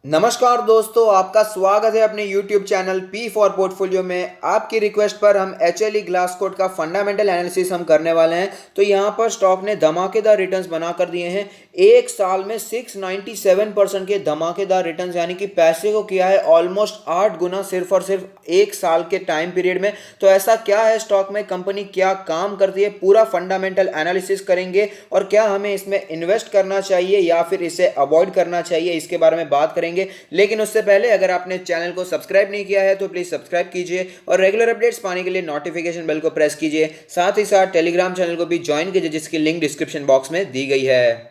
नमस्कार दोस्तों, आपका स्वागत है अपने YouTube channel P for portfolio में। आपकी रिक्वेस्ट पर हम HLE ग्लासकोट का फंडामेंटल एनालिसिस हम करने वाले हैं। तो यहाँ पर स्टॉक ने धमाकेदार रिटर्न्स बना कर दिए हैं। एक साल में 697% के धमाकेदार रिटर्न्स, यानी कि पैसे को किया है ऑलमोस्ट 8 गुना सिर्फ और सिर्फ एक साल के टाइम पीरियड में। तो ऐसा क्या है स्टॉक में, कंपनी क्या काम करती है, पूरा फंडामेंटल एनालिसिस करेंगे और क्या हमें इसमें इन्वेस्ट करना चाहिए या फिर इसे अवॉइड करना चाहिए, इसके बारे में बात करेंगे। लेकिन उससे पहले अगर आपने चैनल को सब्सक्राइब नहीं किया है तो प्लीज सब्सक्राइब कीजिए और रेगुलर अपडेट्स पाने के लिए नोटिफिकेशन बेल को प्रेस कीजिए। साथ ही साथ टेलीग्राम चैनल को भी ज्वाइन कीजिए, जिसकी लिंक डिस्क्रिप्शन बॉक्स में दी गई है।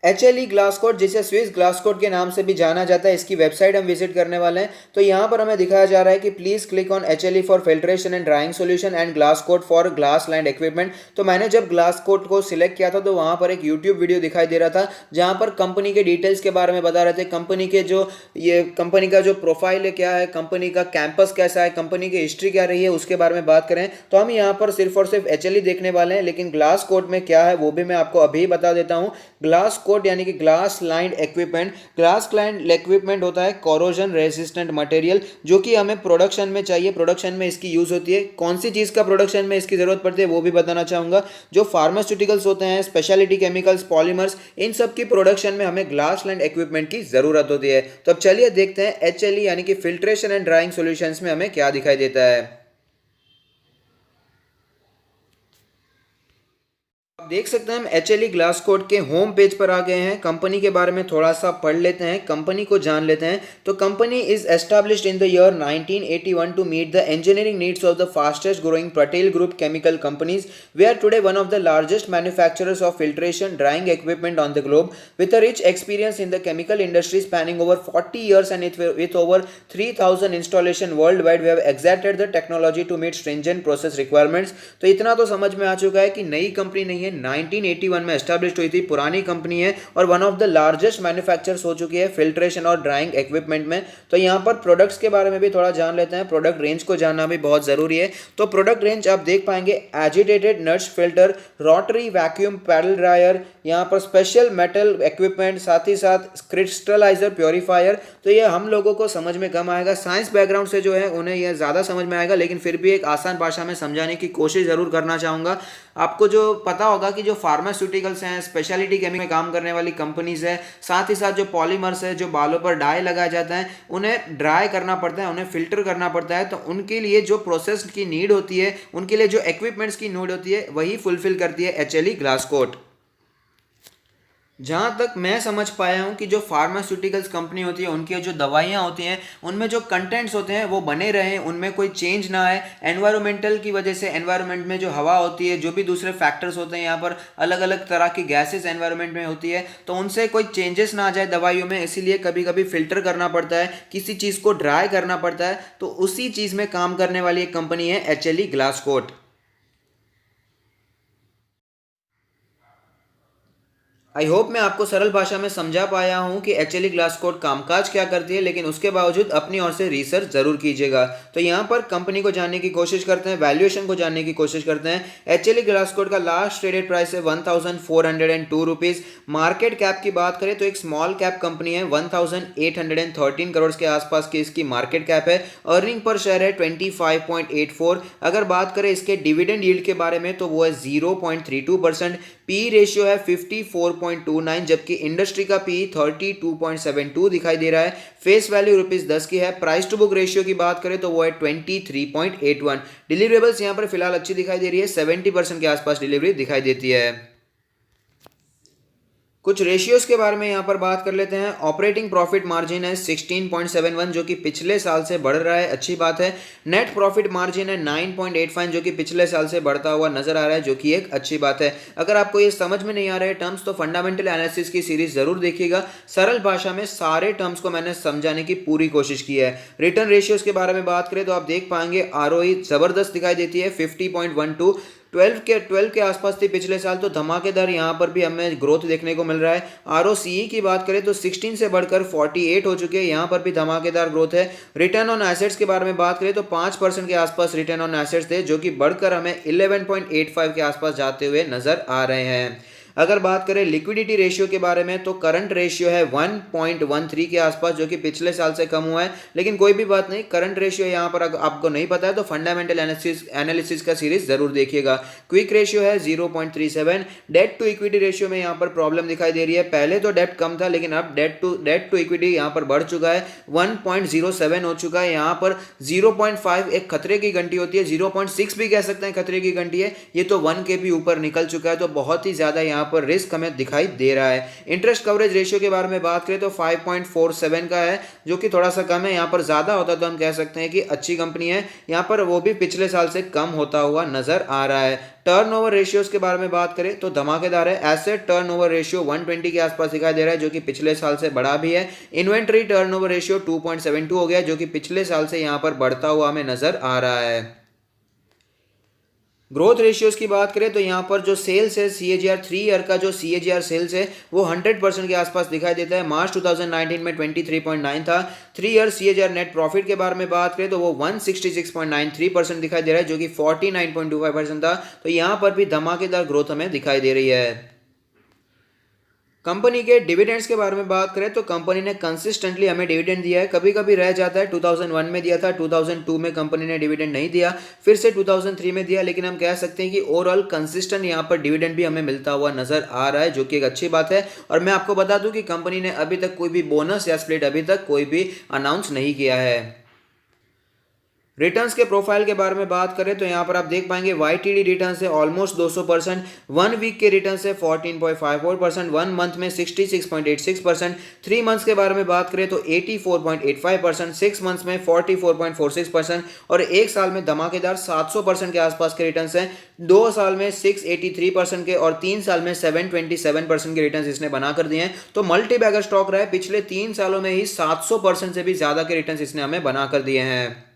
HLE ग्लासकोट, जिसे स्विस ग्लासकोट के नाम से भी जाना जाता है, इसकी वेबसाइट हम विजिट करने वाले हैं। तो यहाँ पर हमें दिखाया जा रहा है कि please click on HLE for filtration and drawing solution and Glascoat for glass lined equipment. तो मैंने जब ग्लासकोट को सिलेक्ट किया था तो वहाँ पर एक यूट्यूब वीडियो दिखाई दे रहा था, जहाँ पर कंपनी के डिटेल्स के बारे में बता रहे थे। कंपनी का जो प्रोफाइल है क्या है, कंपनी का कैंपस कैसा है, कंपनी की हिस्ट्री क्या रही है, उसके बारे में बात करें तो हम यहाँ पर सिर्फ और सिर्फ HLE देखने वाले हैं। लेकिन ग्लासकोट में क्या है वो भी मैं आपको अभी बता देता हूँ। ग्लास कोट यानी कि glass lined equipment. Glass lined equipment होता है कोरोजन रेजिस्टेंट मटेरियल, जो कि हमें प्रोडक्शन में चाहिए, प्रोडक्शन में इसकी यूज होती है। कौन सी चीज का प्रोडक्शन में इसकी जरूरत पड़ती है वो भी बताना चाहूंगा। जो फार्मास्यूटिकल्स होते हैं, स्पेशलिटी केमिकल्स, पॉलीमर्स, इन सब की प्रोडक्शन में हमें ग्लास लाइंड इक्विपमेंट की जरूरत होती है। तो अब चलिए देखते हैं HLE यानी कि फिल्ट्रेशन एंड ड्राइंग सॉल्यूशंस में हमें क्या दिखाई देता है। आप देख सकते हैं हम HLE ग्लासकोट के होम पेज पर आ गए हैं। कंपनी के बारे में थोड़ा सा पढ़ लेते हैं, कंपनी को जान लेते हैं। तो company is established in the year 1981 to meet the engineering needs of the fastest growing Patel group chemical companies. We are today one of the largest manufacturers of filtration drying equipment on the globe with a rich experience in the chemical industry spanning over 40 years and with over 3000 installation worldwide we have exacted the technology to meet stringent process requirements। तो इतना तो समझ में आ चुका है कि नई company नहीं है, 1981 में एस्टैब्लिश हुई थी, पुरानी कंपनी है और one of the largest manufacturers हो चुकी है फिल्ट्रेशन और ड्राइंग इक्विपमेंट में। तो यहाँ पर प्रोडक्ट्स के बारे में भी थोड़ा जान लेते हैं। प्रोडक्ट रेंज को जानना भी बहुत जरूरी है। तो प्रोडक्ट रेंज आप देख पाएंगे, agitated nutsche filter, rotary vacuum paddle dryer, यहाँ पर स्पेशल मेटल इक्विपमेंट, साथ ही साथ क्रिस्टलाइजर प्योरीफायर। तो ये हम लोगों को समझ में कम आएगा, साइंस बैकग्राउंड से जो है उन्हें यह ज़्यादा समझ में आएगा, लेकिन फिर भी एक आसान भाषा में समझाने की कोशिश ज़रूर करना चाहूँगा। आपको जो पता होगा कि जो फार्मास्यूटिकल्स हैं, स्पेशलिटी केमिकल में काम करने वाली कंपनीज है, साथ ही साथ जो पॉलीमर्स है, जो बालों पर डाई लगाया जाता है, उन्हें ड्राई करना पड़ता है, उन्हें फिल्टर करना पड़ता है। तो उनके लिए जो प्रोसेस की नीड होती है, उनके लिए जो इक्विपमेंट्स की नीड होती है, वही फुलफिल करती है HLE ग्लासकोट। जहाँ तक मैं समझ पाया हूँ कि जो फार्मास्यूटिकल्स कंपनी होती है, उनकी जो दवाइयाँ होती हैं, उनमें जो कंटेंट्स होते हैं वो बने रहें, उनमें कोई चेंज ना आए। एनवायरमेंटल की वजह से, एनवायरनमेंट में जो हवा होती है, जो भी दूसरे फैक्टर्स होते हैं, यहाँ पर अलग अलग तरह की गैसेस एनवायरनमेंट में होती है, तो उनसे कोई चेंजेस ना आ जाए दवाइयों में। इसीलिए कभी कभी फिल्टर करना पड़ता है, किसी चीज़ को ड्राई करना पड़ता है। तो उसी चीज़ में काम करने वाली एक कंपनी है HLE ग्लासकोट। आई होप मैं आपको सरल भाषा में समझा पाया हूं कि HLE ग्लासकोट कामकाज क्या करती है, लेकिन उसके बावजूद अपनी ओर से रिसर्च जरूर कीजिएगा। तो यहाँ पर कंपनी को जानने की कोशिश करते हैं, वैल्यूएशन को जानने की कोशिश करते हैं। HLE ग्लासकोट का लास्ट ट्रेडेड प्राइस है 1402 रुपीज़। मार्केट कैप की बात करें तो एक स्मॉल कैप कंपनी है, 1813 करोड़ के आसपास की इसकी मार्केट कैप है। अर्निंग पर शेयर है 25.84। अगर बात करें इसके डिविडेंड यील्ड के बारे में तो वो है 0.32%। पी रेशियो है 54.29, जबकि इंडस्ट्री का पी 32.72 दिखाई दे रहा है। फेस वैल्यू ₹10 की है। प्राइस टू बुक रेशियो की बात करें तो वो है 23.81। डिलीवरेबल्स यहाँ पर फिलहाल अच्छी दिखाई दे रही है, 70% के आसपास डिलीवरी दिखाई देती है। कुछ रेशियोज के बारे में यहाँ पर बात कर लेते हैं। ऑपरेटिंग प्रॉफिट मार्जिन है 16.71, जो कि पिछले साल से बढ़ रहा है, अच्छी बात है। नेट प्रॉफिट मार्जिन है 9.85, जो कि पिछले साल से बढ़ता हुआ नजर आ रहा है, जो कि एक अच्छी बात है। अगर आपको ये समझ में नहीं आ रहे टर्म्स तो फंडामेंटल एनालिसिस की सीरीज जरूर देखिएगा। सरल भाषा में सारे टर्म्स को मैंने समझाने की पूरी कोशिश की है। रिटर्न रेशियोज के बारे में बात करें तो आप देख पाएंगे ROE जबरदस्त दिखाई देती है 50.12। 12 के आसपास थी पिछले साल, तो धमाकेदार यहाँ पर भी हमें ग्रोथ देखने को मिल रहा है। ROCE की बात करें तो 16 से बढ़कर 48 हो चुके हैं, यहाँ पर भी धमाकेदार ग्रोथ है। रिटर्न ऑन एसेट्स के बारे में बात करें तो 5% के आसपास रिटर्न ऑन एसेट्स थे, जो कि बढ़कर हमें 11.85 के आसपास जाते हुए नजर आ रहे हैं। अगर बात करें लिक्विडिटी रेशियो के बारे में तो करंट रेशियो है 1.13 के आसपास, जो कि पिछले साल से कम हुआ है, लेकिन कोई भी बात नहीं, करंट रेशियो यहाँ पर आपको नहीं पता है तो फंडामेंटल एनालिसिस का सीरीज जरूर देखिएगा। क्विक रेशियो है 0.37। डेट टू इक्विटी रेशियो में यहाँ पर प्रॉब्लम दिखाई दे रही है, पहले तो डेट कम था लेकिन अब डेट टू इक्विटी यहाँ पर बढ़ चुका है, 1.07 हो चुका है। यहाँ पर 0.5 एक खतरे की घंटी होती है, 0.6 भी कह सकते हैं खतरे की घंटी है, ये तो 1 के भी ऊपर निकल चुका है, तो बहुत ही ज्यादा यहाँ पर रिस्क हमें दिखाई दे रहा है। इंटरेस्ट कवरेज रेशियो के बारे में बात करें तो 5.47 का है, जो कि थोड़ा सा कम है। यहाँ पर ज्यादा होता तो हम कह सकते हैं कि अच्छी कंपनी है, यहाँ पर वो भी पिछले साल से कम होता हुआ नजर आ रहा है। टर्नओवर रेशियोज के बारे में बात करें तो धमाकेदार है। एसेट टर्नओवर रेशियो 120 के आसपास दिखाई दे रहा है, जो कि पिछले साल से बढ़ा भी है। इन्वेंट्री टर्नओवर रेशियो 2.72 हो गया, जो कि पिछले साल से यहाँ पर बढ़ता हुआ हमें नजर आ रहा है। ग्रोथ रेशियोज की बात करें तो यहाँ पर जो सेल्स है CAGR 3 ईयर का जो CAGR सेल्स है वो 100% के आसपास दिखाई देता है। मार्च 2019 में 23.9 था। 3 ईयर CAGR नेट प्रॉफिट के बारे में बात करें तो वो 166.93% दिखाई दे रहा है, जो कि 49.25% था। तो यहाँ पर भी धमाकेदार ग्रोथ हमें दिखाई दे रही है। कंपनी के डिविडेंड्स के बारे में बात करें तो कंपनी ने कंसिस्टेंटली हमें डिविडेंड दिया है, कभी कभी रह जाता है। 2001 में दिया था, 2002 में कंपनी ने डिविडेंड नहीं दिया, फिर से 2003 में दिया, लेकिन हम कह सकते हैं कि ओवरऑल कंसिस्टेंट यहाँ पर डिविडेंड भी हमें मिलता हुआ नजर आ रहा है, जो कि एक अच्छी बात है। और मैं आपको बता दूं कि कंपनी ने अभी तक कोई भी बोनस या स्प्लिट अभी तक कोई भी अनाउंस नहीं किया है। रिटर्न्स के प्रोफाइल के बारे में बात करें तो यहाँ पर आप देख पाएंगे YTD रिटर्न्स है ऑलमोस्ट 200%, 1 वीक के रिटर्न्स है 14.54%, 1 मंथ में 66.86%, 3 मंथ्स के बारे में बात करें तो 84.85%, 6 मंथ्स में 44.46% और 1 साल में धमाकेदार 700% के आसपास के रिटर्न्स हैं। 2 साल में 683% के और 3 साल में 727% के रिटर्न्स इसने बनाकर दिए हैं। तो मल्टी बैगर स्टॉक रहा है, पिछले 3 सालों में ही 700% से भी ज्यादा के रिटर्न्स इसने हमें बनाकर दिए हैं।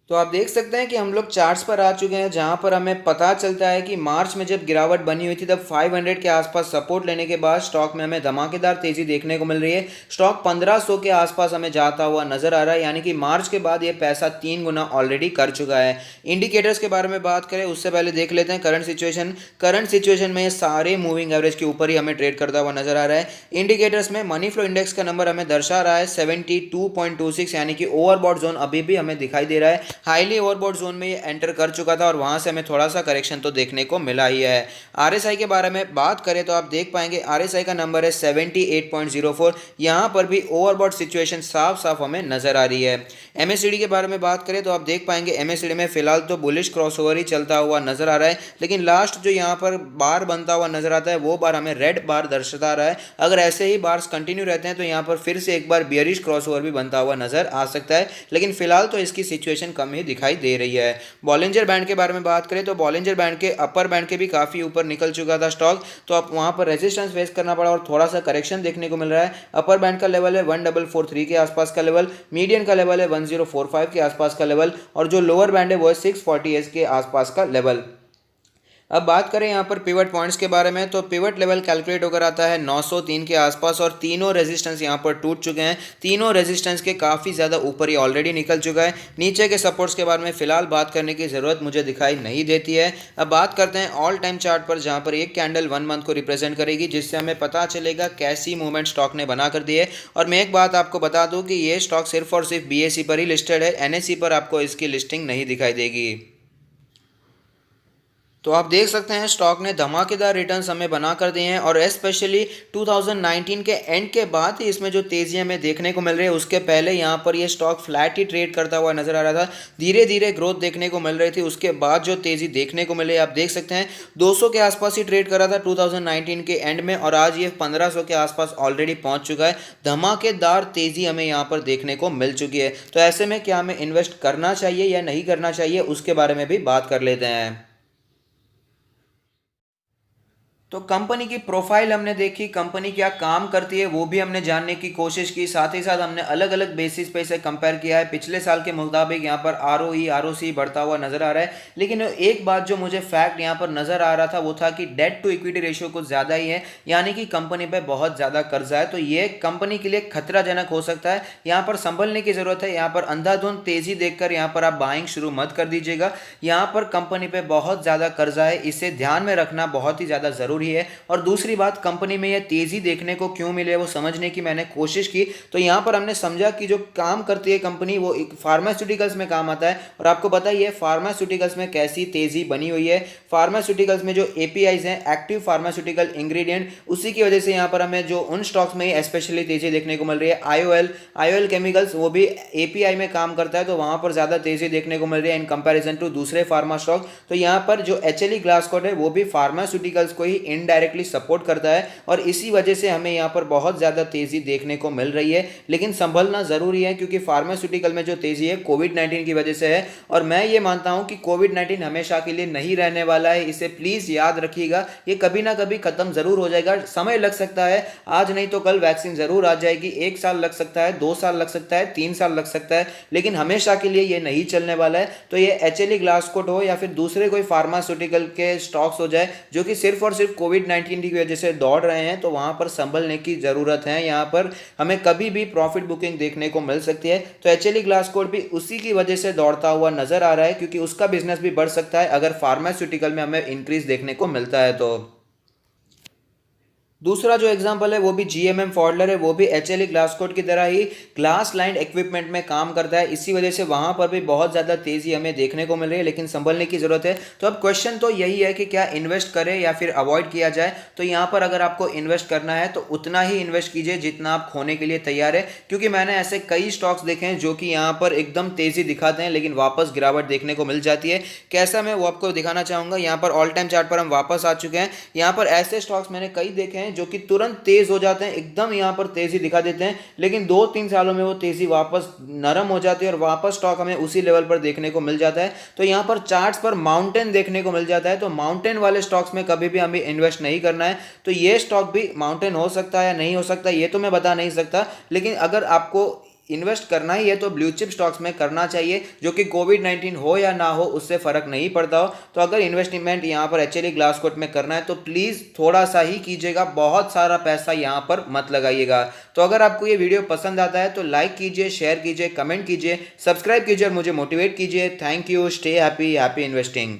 तो आप देख सकते हैं कि हम लोग चार्ट्स पर आ चुके हैं, जहां पर हमें पता चलता है कि मार्च में जब गिरावट बनी हुई थी तब 500 के आसपास सपोर्ट लेने के बाद स्टॉक में हमें धमाकेदार तेजी देखने को मिल रही है। स्टॉक 1500 के आसपास हमें जाता हुआ नजर आ रहा है, यानी कि मार्च के बाद ये पैसा 3 गुना ऑलरेडी कर चुका है। इंडिकेटर्स के बारे में बात करें उससे पहले देख लेते हैं करंट सिचुएशन में सारे मूविंग एवरेज के ऊपर ही हमें ट्रेड करता हुआ नजर आ रहा है। इंडिकेटर्स में मनी फ्लो इंडेक्स का नंबर हमें दर्शा रहा है 72.26, यानी कि ओवरबॉट जोन अभी भी हमें दिखाई दे रहा है। हाईली ओवरबॉट जोन में ये एंटर कर चुका था और वहां से हमें थोड़ा सा करेक्शन तो देखने को मिला ही है। RSI के बारे में बात करें तो आप देख पाएंगे RSI का नंबर है 78.04, यहां पर भी ओवरबॉट सिचुएशन साफ साफ हमें नजर आ रही है। MACD के बारे में बात करें तो आप देख पाएंगे MACD में फिलहाल तो बुलिश क्रॉसओवर ही चलता हुआ नजर आ रहा है, लेकिन लास्ट जो यहाँ पर बार बनता हुआ नजर आता है वो बार हमें रेड बार दर्शाता रहा है। अगर ऐसे ही बार्स कंटिन्यू रहते हैं तो यहाँ पर फिर से एक बार बियरिश क्रॉसओवर भी बनता हुआ नजर आ सकता है, लेकिन फिलहाल तो इसकी सिचुएशन कम ही दिखाई दे रही है। बॉलिंजर बैंड के बारे में बात करें तो बॉलिंजर बैंड के अपर बैंड के भी काफी ऊपर निकल चुका था स्टॉक, तो अब वहां पर रेजिस्टेंस फेस करना पड़ा और थोड़ा सा करेक्शन देखने को मिल रहा है। अपर बैंड का लेवल है 1443 के आसपास का लेवल, मीडियन का लेवल है 1045 के आसपास का लेवल और जो लोअर बैंड है वो है 640 के आसपास का लेवल। अब बात करें यहाँ पर पिवट पॉइंट्स के बारे में तो पिवट लेवल कैलकुलेट होकर आता है 903 के आसपास और तीनों रेजिस्टेंस यहाँ पर टूट चुके हैं। तीनों रेजिस्टेंस के काफ़ी ज़्यादा ऊपर ही ऑलरेडी निकल चुका है। नीचे के सपोर्ट्स के बारे में फिलहाल बात करने की ज़रूरत मुझे दिखाई नहीं देती है। अब बात करते हैं ऑल टाइम चार्ट पर, जहाँ पर एक कैंडल 1 मंथ को रिप्रेजेंट करेगी, जिससे हमें पता चलेगा कैसी मूवमेंट स्टॉक ने बना कर दी है। और मैं एक बात आपको बता दूँ कि ये स्टॉक सिर्फ और सिर्फ BSE पर ही लिस्टेड है, NSE पर आपको इसकी लिस्टिंग नहीं दिखाई देगी। तो आप देख सकते हैं स्टॉक ने धमाकेदार रिटर्न्स हमें बना कर दिए हैं और स्पेशली 2019 के एंड के बाद ही इसमें जो तेजी हमें देखने को मिल रही है, उसके पहले यहाँ पर ये स्टॉक फ्लैट ही ट्रेड करता हुआ नजर आ रहा था। धीरे धीरे ग्रोथ देखने को मिल रही थी, उसके बाद जो तेजी देखने को मिली आप देख सकते हैं 200 के आसपास ही ट्रेड कर रहा था 2019 के एंड में और आज ये 1500 के आसपास ऑलरेडी पहुंच चुका है। धमाकेदार तेजी हमें यहाँ पर देखने को मिल चुकी है। तो ऐसे में क्या हमें इन्वेस्ट करना चाहिए या नहीं करना चाहिए, उसके बारे में भी बात कर लेते हैं। तो कंपनी की प्रोफाइल हमने देखी, कंपनी क्या काम करती है वो भी हमने जानने की कोशिश की, साथ ही साथ हमने अलग अलग बेसिस पे इसे कंपेयर किया है। पिछले साल के मुताबिक यहाँ पर ROE ROC बढ़ता हुआ नजर आ रहा है, लेकिन एक बात जो मुझे फैक्ट यहाँ पर नजर आ रहा था वो था कि डेट टू इक्विटी रेशियो कुछ ज़्यादा ही है, यानी कि कंपनी पे बहुत ज़्यादा कर्जा है। तो ये कंपनी के लिए खतराजनक हो सकता है, यहाँ पर संभलने की ज़रूरत है। यहाँ पर अंधाधुंध तेज़ी देखकर यहाँ पर आप बाइंग शुरू मत कर दीजिएगा। यहाँ पर कंपनी पे बहुत ज़्यादा कर्जा है, इसे ध्यान में रखना बहुत ही ज़्यादा ज़रूरी है। और दूसरी बात, कंपनी में यह तेजी देखने को क्यों मिले वो समझने की मैंने कोशिश की। तो यहां पर हमने समझा कि जो काम करती है कंपनी वो एक फार्मास्यूटिकल्स में काम आता है, और आपको पता ही है फार्मास्यूटिकल्स में कैसी तेजी बनी हुई है। फार्मास्यूटिकल्स में जो APIs हैं, एक्टिव फार्मास्यूटिकल इंग्रेडिएंट, उसी की वजह से यहां पर हमें जो उन स्टॉक्स में स्पेशली तेजी देखने को मिल रही है। IOL केमिकल्स वो भी API में काम करता है, तो वहां पर ज्यादा तेजी देखने को मिल रही है इन कंपैरिजन टू दूसरे फार्मा स्टॉक। तो यहां पर जो HLE ग्लासकोट है वो भी फार्मास्यूटिकल्स को ही इनडायरेक्टली सपोर्ट करता है, और इसी वजह से हमें यहाँ पर बहुत ज़्यादा तेज़ी देखने को मिल रही है। लेकिन संभलना ज़रूरी है, क्योंकि फार्मास्यूटिकल में जो तेज़ी है कोविड-19 की वजह से है, और मैं ये मानता हूँ कि कोविड-19 हमेशा के लिए नहीं रहने वाला है। इसे प्लीज़ याद रखिएगा, ये कभी ना कभी ख़त्म ज़रूर हो जाएगा। समय लग सकता है, आज नहीं तो कल वैक्सीन ज़रूर आ जाएगी। 1 साल लग सकता है, 2 साल लग सकता है, 3 साल लग सकता है, लेकिन हमेशा के लिए ये नहीं चलने वाला है। तो ये HLE ग्लासकोट हो या फिर दूसरे कोई फार्मास्यूटिकल के स्टॉक्स हो जाए जो कि सिर्फ और सिर्फ कोविड-19 की वजह से दौड़ रहे हैं, तो वहां पर संभलने की जरूरत है। यहां पर हमें कभी भी प्रॉफिट बुकिंग देखने को मिल सकती है। तो HLE ग्लासकोट भी उसी की वजह से दौड़ता हुआ नजर आ रहा है, क्योंकि उसका बिजनेस भी बढ़ सकता है अगर फार्मास्यूटिकल में हमें इंक्रीज देखने को मिलता है। तो दूसरा जो एग्जांपल है वो भी GMM फॉडलर है, वो भी HLE ग्लासकोट की तरह ही ग्लास लाइंड इक्विपमेंट में काम करता है। इसी वजह से वहां पर भी बहुत ज़्यादा तेज़ी हमें देखने को मिल रही है, लेकिन संभलने की ज़रूरत है। तो अब क्वेश्चन तो यही है कि क्या इन्वेस्ट करें या फिर अवॉइड किया जाए। तो यहाँ पर अगर आपको इन्वेस्ट करना है तो उतना ही इन्वेस्ट कीजिए जितना आप खोने के लिए तैयार है, क्योंकि मैंने ऐसे कई स्टॉक्स देखे हैं जो कि यहाँ पर एकदम तेज़ी दिखाते हैं लेकिन वापस गिरावट देखने को मिल जाती है। कैसा, मैं वो आपको दिखाना चाहूँगा। यहाँ पर ऑल टाइम चार्ट पर हम वापस आ चुके हैं। यहाँ पर ऐसे स्टॉक्स मैंने कई देखे हैं जो कि तुरंत तेज हो जाते हैं, एकदम यहां पर तेजी दिखा देते हैं, लेकिन 2-3 सालों में वो तेजी वापस नरम हो जाती है और वापस स्टॉक हमें उसी लेवल पर देखने को मिल जाता है। तो यहां पर चार्ट्स पर माउंटेन देखने को मिल जाता है। तो माउंटेन वाले स्टॉक्स में कभी भी हमें इन्वेस्ट नहीं करना है। तो ये स्टॉक भी माउंटेन हो सकता है या नहीं हो सकता ये तो मैं बता नहीं सकता, लेकिन अगर आपको इन्वेस्ट करना ही है तो ब्लू चिप स्टॉक्स में करना चाहिए, जो कि कोविड-19 हो या ना हो उससे फर्क नहीं पड़ता हो। तो अगर इन्वेस्टमेंट यहाँ पर HLE ग्लासकोट में करना है तो प्लीज़ थोड़ा सा ही कीजिएगा, बहुत सारा पैसा यहाँ पर मत लगाइएगा। तो अगर आपको ये वीडियो पसंद आता है तो लाइक कीजिए, शेयर कीजिए, कमेंट कीजिए, सब्सक्राइब कीजिए और मुझे मोटिवेट कीजिए। Thank you, stay happy, happy investing.